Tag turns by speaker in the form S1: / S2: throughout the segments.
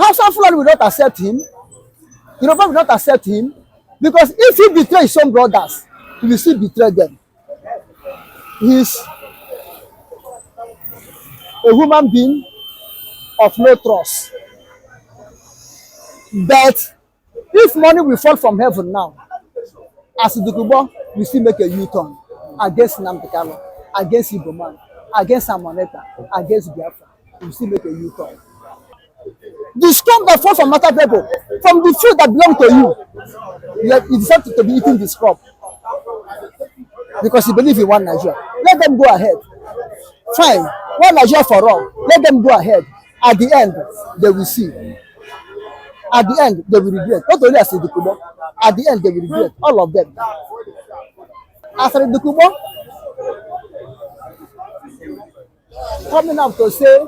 S1: Hausa Fulani will not accept him. Yoruba will not accept him, because if he betrays some brothers, he will still betray them. He is a human being of no trust. But if money will fall from heaven now, as Dokubo will still make a U-turn against nnamdikanu, against Igbo man, against Amoneta, against Biafra. He will still make a U-turn. The scum that falls from Mata people, from the food that belong to you, you decide to be eating the scum because you believe in one Nigeria. Let them go ahead. Fine, one Nigeria for all. Let them go ahead. At the end, they will see. At the end, they will regret. Not only asaridokubo, at the end, they will regret. All of them. Asaridokubo coming up to say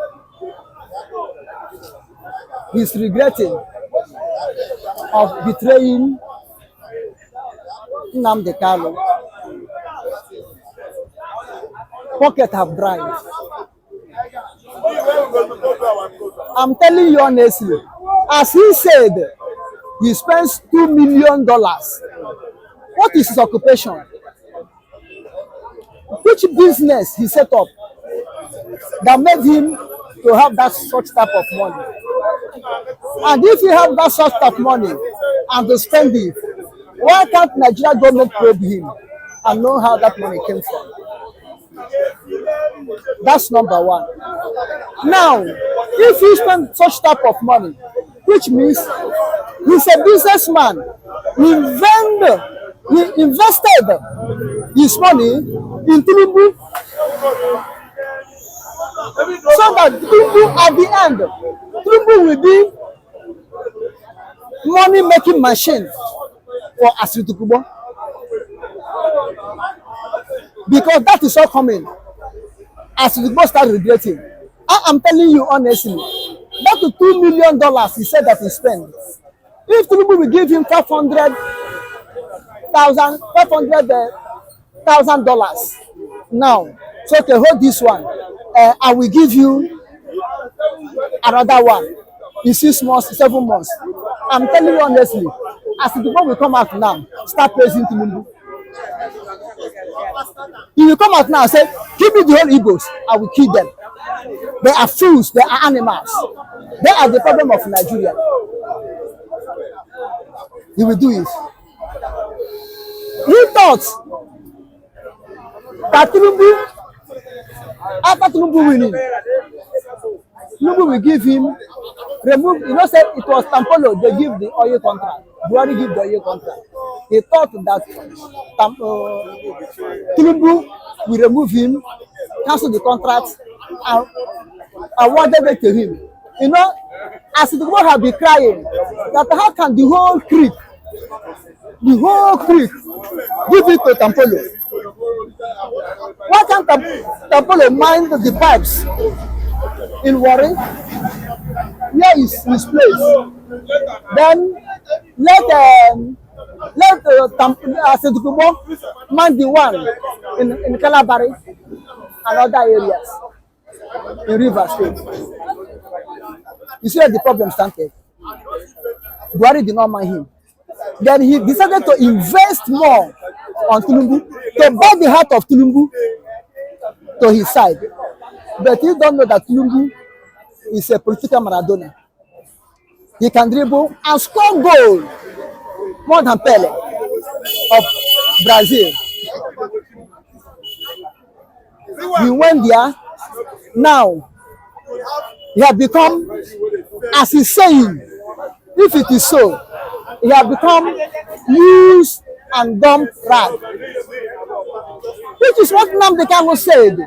S1: he's regretting of betraying nnamdikanu. Pocket have dried. I'm telling you honestly, as he said, he spends $2 million. What is his occupation? Which business he set up that made him to have that such type of money? And if you have that such type of money and to spend it, why can't Nigeria government probe him and know how that money came from? That's number one. Now, if you spend such type of money, which means he's a businessman, he invested his money in Tinubu, so that Tinubu at the end, Tinubu will be money-making machine for asaridokubo. Because that is all coming. Asaridokubo start regretting. I'm telling you honestly, that $2 million he said that he spent. If Tinubu will give him $500,000 now, so okay, hold this one. I will give you another one in 6 months, 7 months. I'm telling you honestly, Asaridokubo will come out now, start praising Tinubu. He will come out now and say, give me the whole Igbos, I will kill them. They are fools, they are animals. They are the problem of Nigeria. He will do it. He thought that Tinubu, after Tinubu winning, Tinubu will give him, remove, you know, say it was Tampolo, they give the oil contract. Buhari give the oil contract. He thought that Tinubu will remove him, cancel the contract, and awarded it to him. You know, Asaridokubo have been crying that how can the whole creek give it to Tampolo? Why can't Tampolo mind the pipes in Warri? Where is his place? Then let Asaridokubo mind the one in Calabari and other areas in River State. You see where the problem started. Buhari did not mind him. Then he decided to invest more on Tinubu, to buy the heart of Tinubu to his side. But you don't know that Tinubu is a political Maradona. He can dribble and score goal more than Pele of Brazil. He went there. Now he has become, as he's saying, if it is so, he has become used and dumb rag. Which is what nnamdikanu said.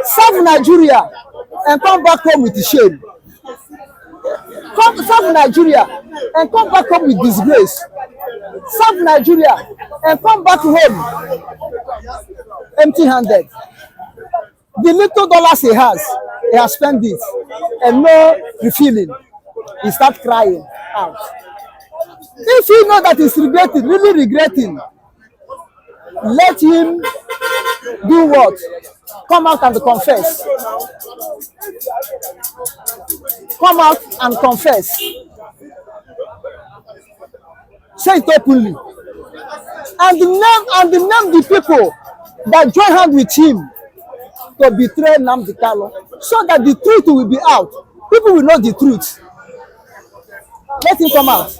S1: Serve Nigeria and come back home with shame. Serve Nigeria and come back home with disgrace. Serve Nigeria and come back home empty-handed. The little dollars he has spent it, and no refilling. He start crying out. If you know that he's regretting, really regretting, let him do what? Come out and confess. Come out and confess. Say it openly. And name the people that join hand with him to betray Nnamdikanu, so that the truth will be out. People will know the truth. Let him come out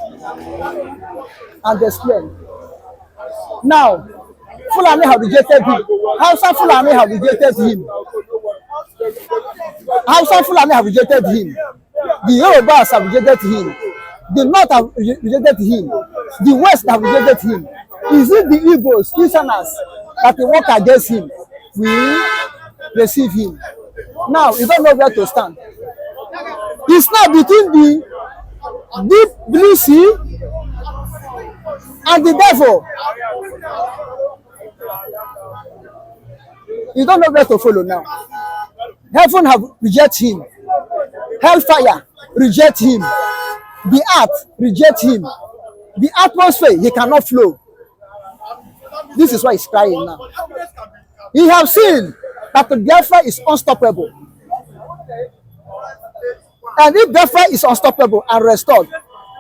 S1: and explain. Now, Fulani have rejected him. Hausa Fulani have rejected him. Hausa Fulani have rejected him. The Yorubas have rejected him. The North have rejected him. The West have rejected him. Is it the Igbos, Easterners, that will work against him? We receive him. Now, you don't know where to stand. It's now between the deep blue sea and the devil. You don't know where to follow now. Heaven have rejected him. Hellfire reject him. The earth reject him. The atmosphere, he cannot flow. This is why he's crying now. He have seen that the Biafra is unstoppable. And if Biafra is unstoppable and restored,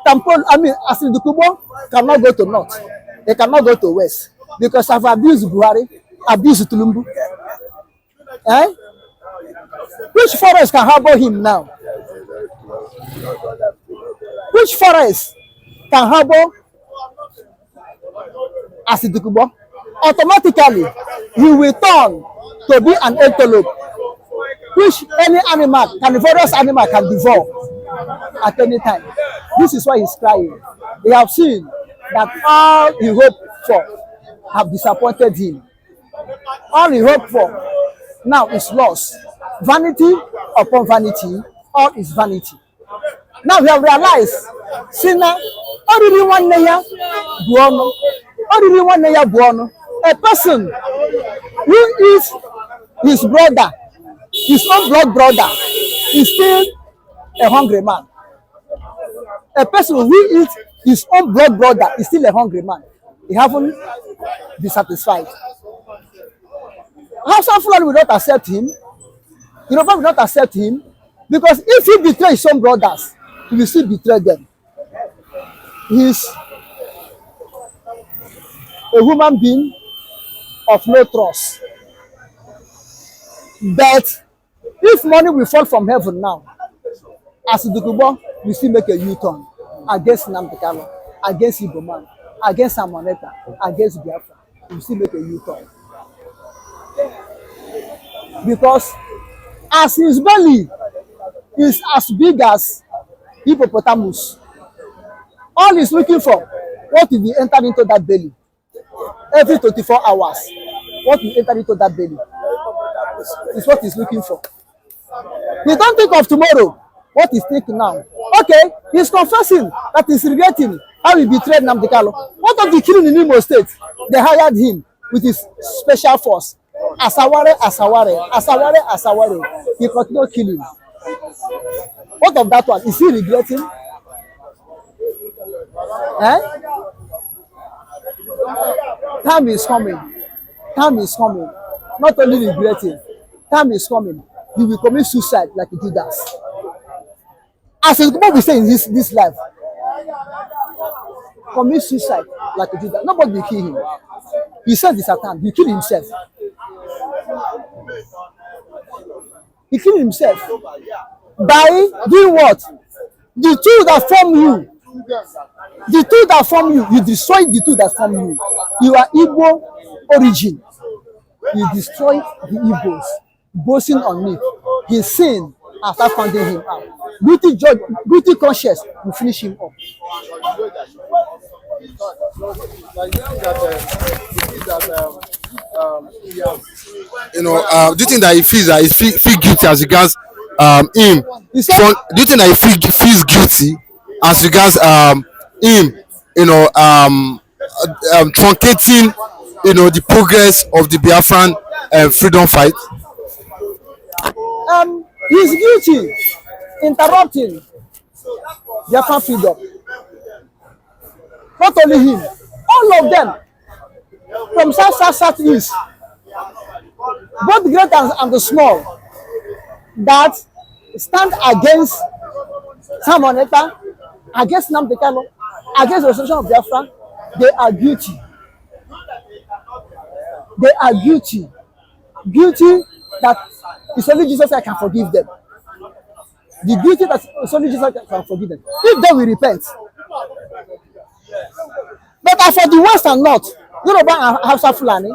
S1: asaridokubo cannot go to north. They cannot go to west. Because I've abused Buhari, abused Tulumbu. Eh? Which forest can harbor him now? Which forest can harbor asaridokubo? Automatically, he will turn to be an antelope, which any animal, carnivorous animal, can devour at any time. This is why he's crying. They have seen that all he hoped for have disappointed him. All he hoped for now is lost. Vanity upon vanity, all is vanity. Now we have realized, sinner, only one layer, buono, only one layer, buono. A person who is his brother, his own blood brother, is still a hungry man. A person who eats his own blood brother is still a hungry man. He haven't been satisfied. Hausa Fulani will not accept him. Yoruba will not accept him, because if he betrays his own brothers, he will still betray them. He is a human being of no trust. But if money will fall from heaven now, asaridokubo will still make a U-turn against Nnamdikanu, against Igbo man, against Amoneta, against Biafra. He will still make a U-turn. Because as his belly is as big as hippopotamus, all he's looking for, what will be entered into that belly every 24 hours. What will enter into that belly is what he's looking for. He don't think of tomorrow, what he's thinking now. Okay, he's confessing that he's regretting how he betrayed Nnamdikanu. What of the killing in Imo State? They hired him with his special force. Asaware. He continued killing. What of that one? Is he regretting? Eh? Time is coming. Time is coming. Not only regretting, time is coming. He will commit suicide like he did us. As we say in this life, commit suicide like he did that. Nobody will kill him. He said this at time. He killed himself. He killed himself by doing what? The two that form you. The two that form you. You destroy the two that form you. You are Igbo origin. You destroy the Igbos, boasting on it. He sinned after finding him out. Guilty judge, guilty conscience will finish him up.
S2: Do you think that he feels that he feel guilty as regards him? Do you think that he feels guilty as regards him? Truncating the progress of the Biafran freedom fight.
S1: He's guilty interrupting Biafran freedom. Not only him, all of them, from south, east, both the great and the small, that stand against Simon Ekpa, against nnamdikanu, against the restoration of Biafra, they are guilty. They are guilty. Guilty that it's only Jesus that can forgive them. The guilty that it's only Jesus that can forgive them. If they will repent. But as for the West and North, Yoruba and Hausa Fulani,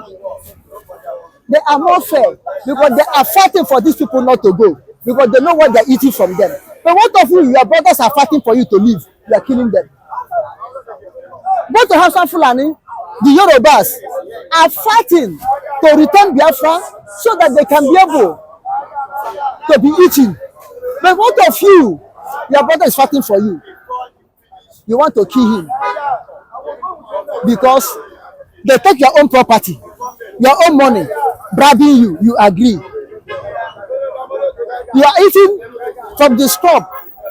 S1: they are more fair because they are fighting for these people not to go because they know what they are eating from them. But what of you, your brothers are fighting for you to leave, you are killing them. Both the Hausa Fulani, the Yorubas are fighting to return Biafra so that they can be able to be eating. But what of you, your brother is fighting for you. You want to kill him because they take your own property, your own money, bribing you, you agree. You are eating from the scrub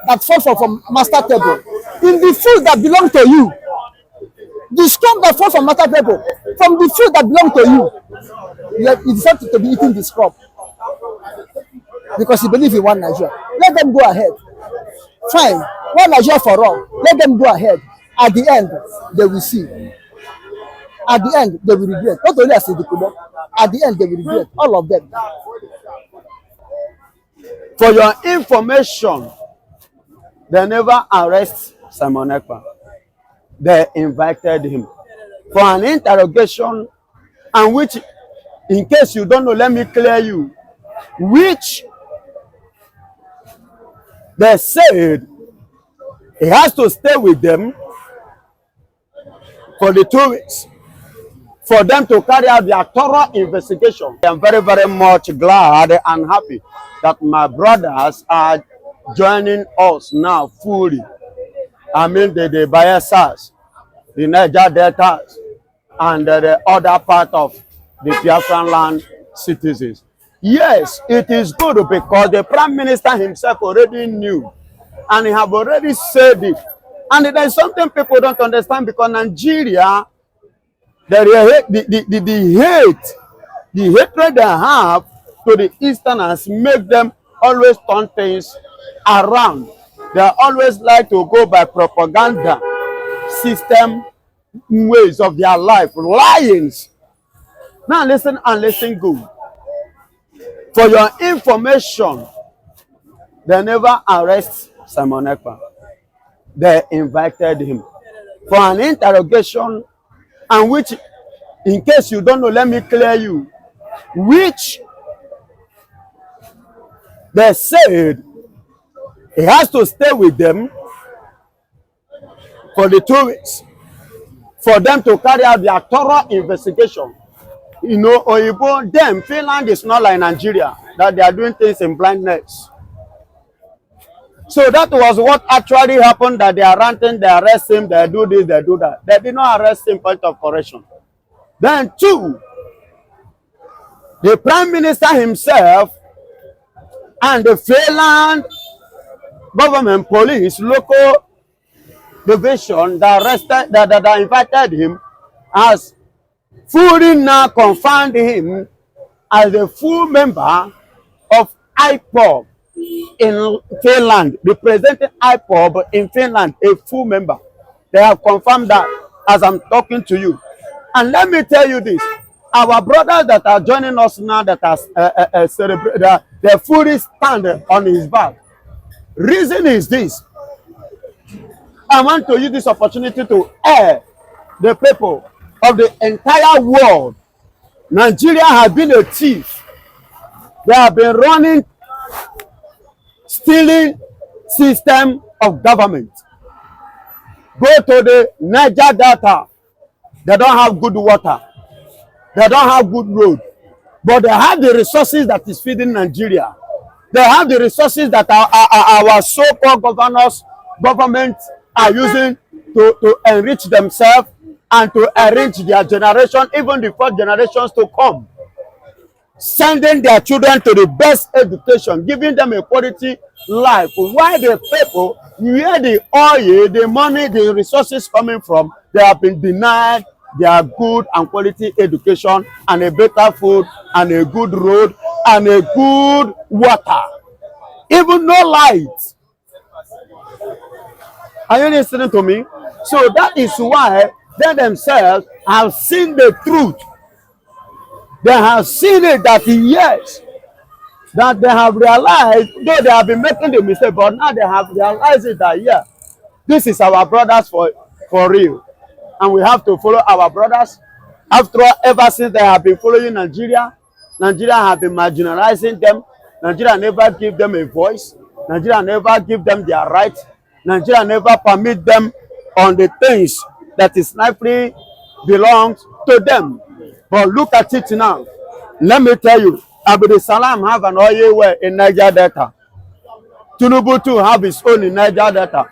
S1: that falls from master table. In the food that belong to you, the scrub that falls from master table, from the food that belong to you, you decide to be eating the scrub because you believe in one Nigeria. Let them go ahead. Fine, one Nigeria for all. Let them go ahead. At the end, they will see. At the end, they will regret. Not only Asari, at the end, they will regret. All of them.
S3: For your information, they never arrest Simon Ekpa. They invited him for an interrogation, and which, in case you don't know, let me clear you, which they said he has to stay with them for the 2 weeks for them to carry out their thorough investigation. I am very, very much glad and happy that my brothers are joining us now fully. I mean the Bayelsas, the Niger Deltas, and the other part of the Biafran land citizens. Yes, it is good because the Prime Minister himself already knew and he have already said it. And there is something people don't understand because Nigeria, the hatred they have to the Easterners make them always turn things around. They always like to go by propaganda system ways of their life, lions. Now listen and listen good. For your information, they never arrest Simon Ekpa. They invited him for an interrogation, and which, in case you don't know, let me clear you, which they said he has to stay with them for the 2 weeks for them to carry out their thorough investigation. You know, Oyibo, them, Finland is not like Nigeria, that they are doing things in blindness. So that was what actually happened, that they are ranting, they arrest him, they do this, they do that. They did not arrest him, point of correction. Then 2, the Prime Minister himself and the Finland government police, local division that arrested, that invited him, has fully now confirmed him as a full member of IPOB in Finland, representing IPOB in Finland, a full member. They have confirmed that as I'm talking to you. And let me tell you this, our brothers that are joining us now, that are celebrating, they fully stand on his back. Reason is this: I want to use this opportunity to air the people of the entire world. Nigeria has been a thief. They have been running, stealing system of government. Go to the Niger Delta. They don't have good water. They don't have good road. But they have the resources that is feeding Nigeria. They have the resources that our so-called government are using to enrich themselves and to enrich their generation, even the 4th generations to come. Sending their children to the best education, giving them a quality life. Why the people, where the oil, the money, the resources coming from, they have been denied their good and quality education and a better food and a good road and a good water. Even no light. Are you listening to me? So that is why they themselves have seen the truth. They have seen it that yes, that they have realized, though they have been making the mistake, but now they have realized it that yeah, this is our brothers for real. And we have to follow our brothers. After all, ever since they have been following Nigeria, Nigeria have been marginalizing them. Nigeria never give them a voice. Nigeria never give them their rights. Nigeria never permit them on the things that is rightfully belongs to them. But look at it now. Let me tell you, Abdul Salam have an oil well in Niger Delta. Tinubu too have his own in Niger Delta.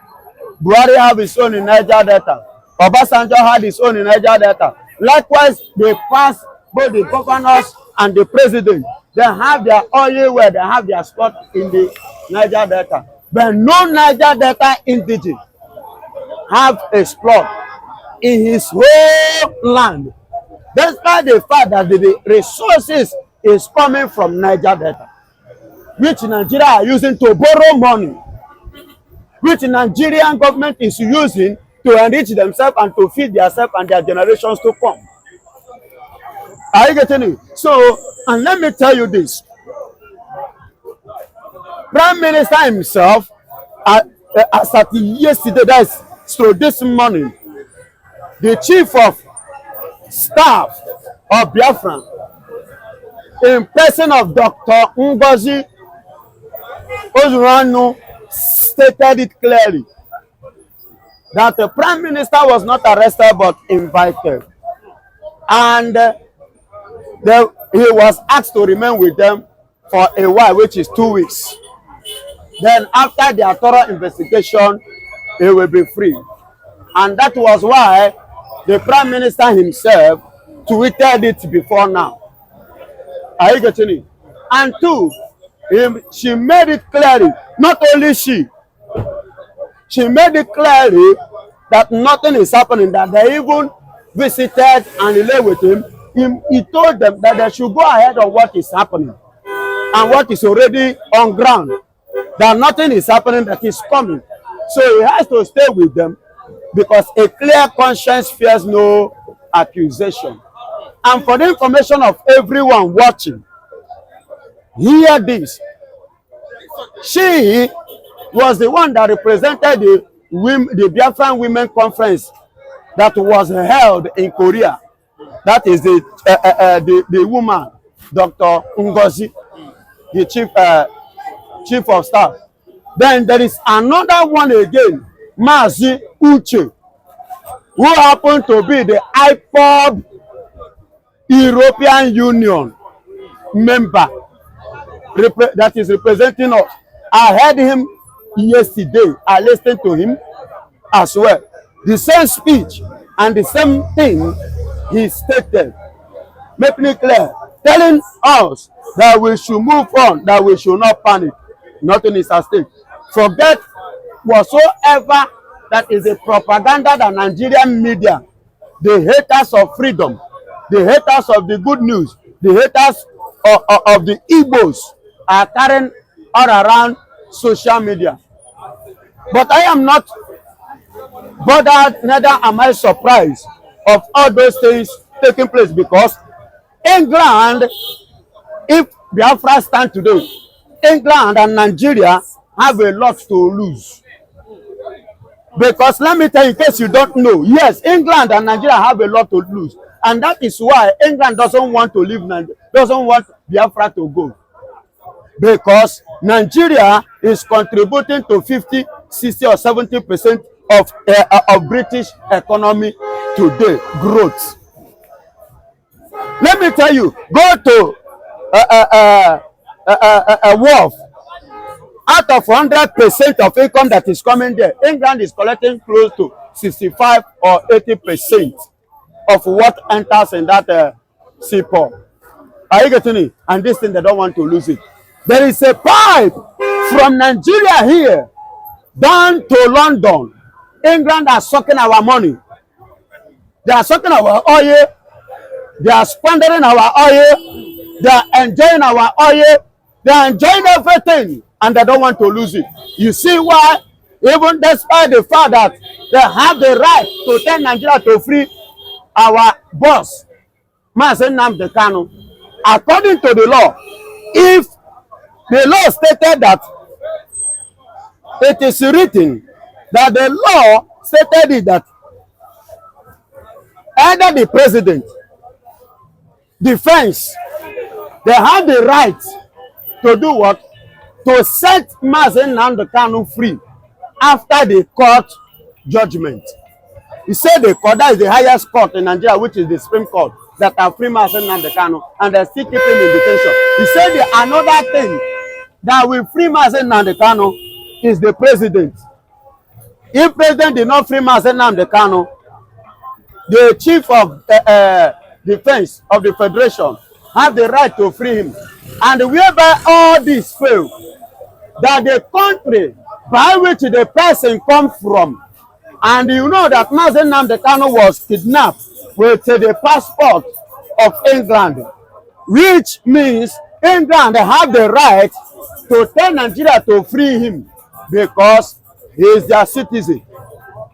S3: Buhari have his own in Niger Delta. Obasanjo had his own in Niger Delta. Likewise, they pass both the governors and the president. They have their oil well, they have their spot in the Niger Delta. But no Niger Delta indigene have a spot in his whole land. Despite the fact that the resources is coming from Niger Delta, which Nigeria are using to borrow money, which Nigerian government is using to enrich themselves and to feed themselves and their generations to come. Are you getting it? So, and let me tell you this. Prime Minister himself, as at yesterday, that's so this morning, the chief of staff of Biafra, in person of Dr. Ngozi Ozuranu, stated it clearly that the Prime Minister was not arrested but invited. And he was asked to remain with them for a while, which is 2 weeks. Then after their thorough investigation, he will be free. And that was why the Prime Minister himself tweeted it before now. Are you getting it? And two, she made it clearly, not only she made it clearly that nothing is happening, that they even visited and relate with him. He told them that they should go ahead of what is happening and what is already on ground, that nothing is happening, that is coming. So he has to stay with them because a clear conscience fears no accusation. And for the information of everyone watching, hear this. She was the one that represented the Biafran Women Conference that was held in Korea. That is the woman, Dr. Ngozi, the chief of staff. Then there is another one again, Mazi Uche, who happened to be the IPOB European Union member that is representing us. I heard him yesterday. I listened to him as well. The same speech and the same thing he stated, making it clear, telling us that we should move on, that we should not panic. Nothing is at stake. Forget whatsoever that is a propaganda that Nigerian media, the haters of freedom, the haters of the good news, the haters of the Igbos are carrying all around social media. But I am not bothered, neither am I surprised of all those things taking place, because England, if Biafra stand today, England and Nigeria have a lot to lose. Because let me tell you, in case you don't know, yes, England and Nigeria have a lot to lose. And that is why England doesn't want to leave Nigeria, doesn't want Biafra to go. Because Nigeria is contributing to 50, 60 or 70% of British economy today, growth. Let me tell you, go to a wharf. Out of 100% of income that is coming there, England is collecting close to 65 or 80% of what enters in that seaport. Are you getting it? And this thing, they don't want to lose it. There is a pipe from Nigeria here down to London. England are sucking our money. They are sucking our oil. They are squandering our oil. They are enjoying our oil. They are enjoying everything, and they don't want to lose it. You see why? Even despite the fact that they have the right to tell Nigeria to free our boss, nnamdikanu, according to the law, if the law stated that it is written that the law stated it that either the president, defense, they have the right to do what? To set nnamdikanu free after the court judgment. He said the court, that is the highest court in Nigeria, which is the Supreme Court, that are free nnamdikanu, and they still keep him in detention. He said the another thing that will free nnamdikanu is the president. If president did not free nnamdikanu, the chief of defense of the federation have the right to free him. And whereby all this fail, that the country by which the person comes from, and you know that nnamdikanu was kidnapped with the passport of England, which means England have the right to tell Nigeria to free him because he is their citizen.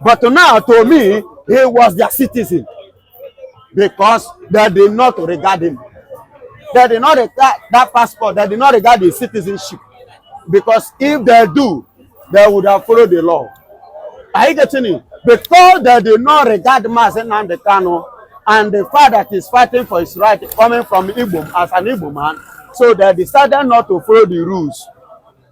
S3: But now, to me, he was their citizen because they did not regard him. They did not regard that passport. They did not regard his citizenship, because if they do, they would have followed the law. Are you getting it? Because they did not regard nnamdikanu and the fact that he's fighting for his right coming from Igbo as an Igbo man, so they decided not to follow the rules.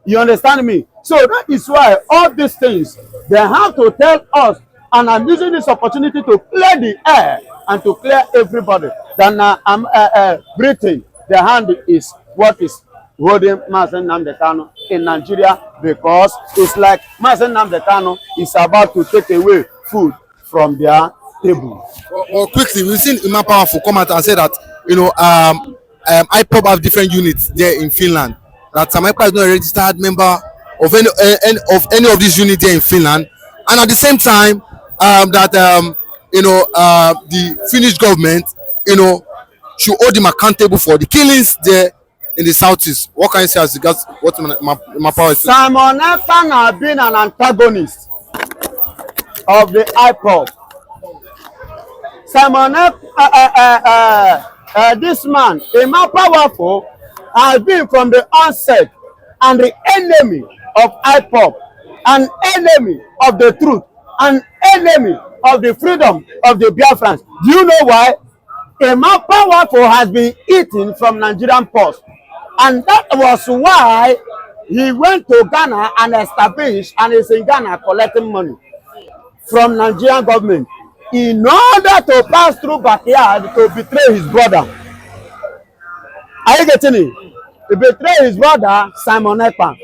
S3: You understand me? So that is why all these things, they have to tell us, and I'm using this opportunity to clear the air and to clear everybody that I'm breathing. The hand is what is holding nnamdikanu in Nigeria, because it's like nnamdikanu is about to take away food from their table.
S2: Or quickly, we've seen Imam Powerful come out and say that, you know, IPOB have different units there in Finland. That some Ekpa is not a registered member of any of these units there in Finland, and at the same time, the Finnish government, you know, should hold him accountable for the killings there in the southeast. What can you say as regards what my power is?
S3: Simon Ekpa has been an antagonist of the IPOB. Simon this man, Imam Powerful, has been from the onset and the enemy of IPOB, an enemy of the truth, an enemy of the freedom of the Biafrans. Do you know why? Imam Powerful has been eating from Nigerian post, and that was why he went to Ghana and established and is in Ghana collecting money from Nigerian government in order to pass through backyard to betray his brother. Are you getting it? He betrayed his brother Simon Ekpa,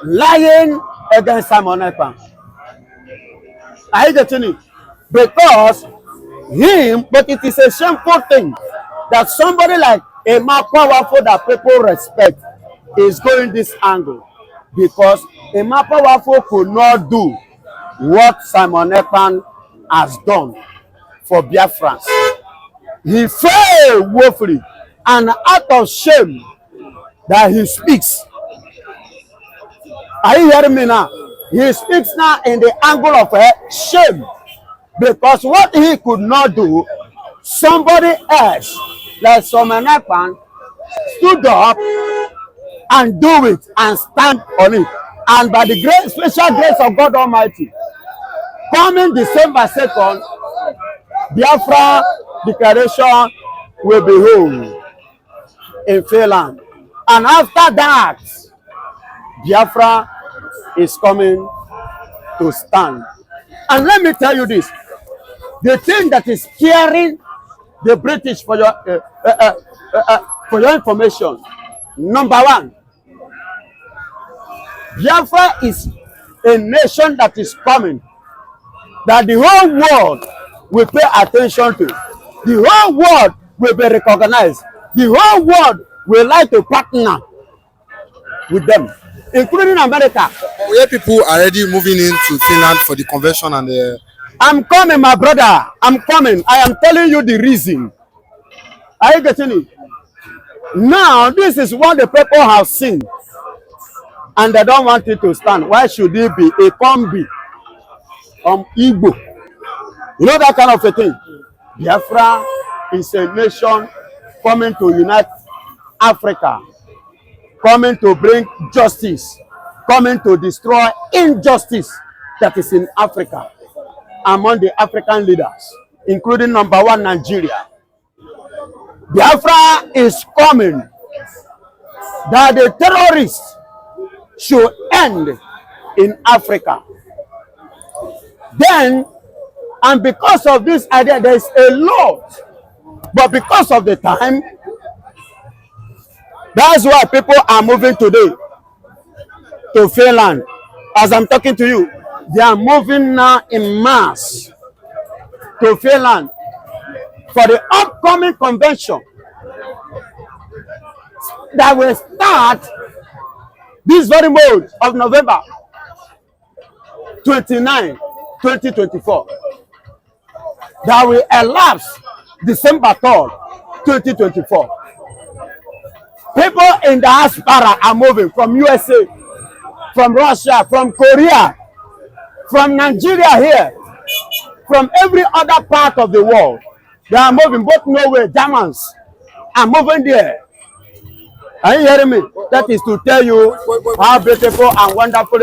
S3: lying against Simon Ekpa. Are you getting it? Because but it is a shameful thing that somebody like Imam Powerful that people respect is going this angle, because Imam Powerful could not do what Simon Ekpa has done for Biafrans. He failed woefully, and out of shame that he speaks. Are you hearing me now? He speaks now in the angle of shame, because what he could not do, somebody else like Simon Ekpa stood up and do it and stand on it. And by the great special grace of God Almighty, coming December 2nd, Biafra declaration will be held in Finland. And after that, Biafra is coming to stand. And let me tell you this, the thing that is scaring the British, for your information, number one, Biafra is a nation that is coming, that the whole world will pay attention to. The whole world will be recognized. The whole world will like to partner with them, including America.
S2: Where people are already moving into Finland for the convention and the
S3: I'm coming, my brother. I'm coming. I am telling you the reason. Are you getting it? Now, this is what the people have seen. And they don't want it to stand. Why should it be a combi Igbo? You know that kind of a thing? Biafra is a nation coming to unite Africa, coming to bring justice, coming to destroy injustice that is in Africa among the African leaders, including number one, Nigeria. Biafra is coming that the terrorists should end in Africa. Then, and because of this idea, there is a lot. But because of the time, that's why people are moving today to Finland. As I'm talking to you, they are moving now in mass to Finland for the upcoming convention that will start this very month of November 29, 2024. That will elapse December 3rd, 2024. People in the diaspora are moving from USA, from Russia, from Korea, from Nigeria here, from every other part of the world. They are moving, both Norway, Germans are moving there. Are you hearing me? That is to tell you how beautiful and wonderful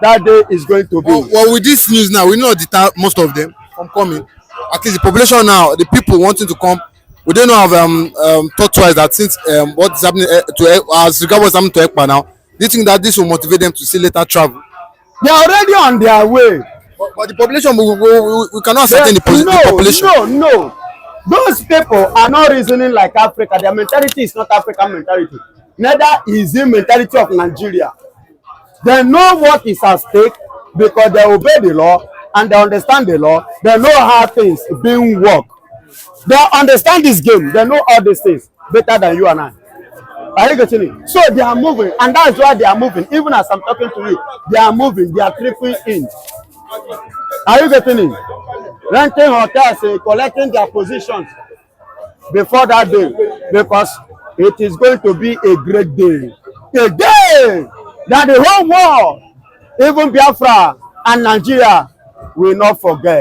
S3: that day is going to be.
S2: Well, with this news now, we know deter most of them from coming. At least the population now, the people wanting to come, we don't know have thought twice that since what is happening to as regard what's happening to Ekpa now, do you think that this will motivate them to see later travel?
S3: They are already on their way.
S2: But the population, we cannot ascertain the population.
S3: No. Those people are not reasoning like Africa. Their mentality is not African mentality. Neither is the mentality of Nigeria. They know what is at stake because they obey the law and they understand the law. They know how things being work. They understand this game. They know all these things better than you and I. Are you getting it? So they are moving, and that's why they are moving. Even as I'm talking to you, they are moving. They are creeping in. Are you getting it? Renting hotels, collecting their positions before that day, because it is going to be a great day. A day that the whole world, even Biafra and Nigeria, will not forget.